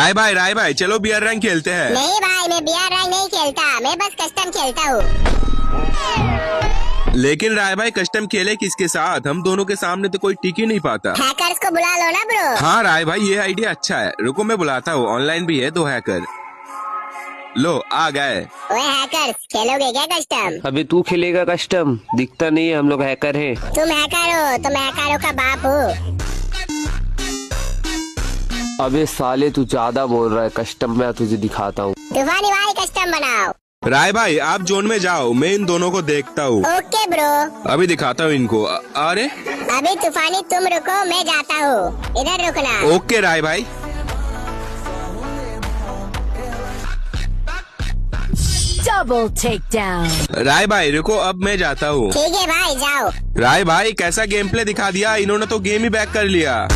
राय भाई चलो beer rank खेलते हैं। नहीं भाई, मैं बियर रैंक नहीं खेलता, मैं बस कस्टम खेलता हूँ। लेकिन राय भाई कस्टम खेले किसके साथ? हम दोनों के सामने तो कोई टिक ही नहीं पाता। हैकर्स को बुला लो ना ब्रो। हाँ राय भाई ये आइडिया अच्छा है, रुको मैं बुलाता हूँ। ऑनलाइन भी है 2 हैकर। लो आ गए। ओए हैकर्स, खेलोगे क्या कस्टम? अबे तू खेलेगा कस्टम? दिखता नहीं है, हम लोग हैकर हैं। तुम हैकर हो, तुम हैकरों का बाप हो। अबे साले तू ज्यादा बोल रहा है, कस्टम मैं तुझे दिखाता हूँ। तूफानी भाई कस्टम बनाओ। राय भाई आप जोन में जाओ, मैं इन दोनों को देखता हूँ। Okay bro. अभी दिखाता हूँ इनको। अरे अभी तूफानी तुम रुको, मैं जाता हूँ, इधर रुकना। ओके राय भाई। Double takedown. राय भाई रुको, अब मैं जाता हूँ। ठीक है भाई, जाओ। राय भाई कैसा गेम प्ले दिखा दिया, इन्होंने तो गेम ही बैक कर लिया।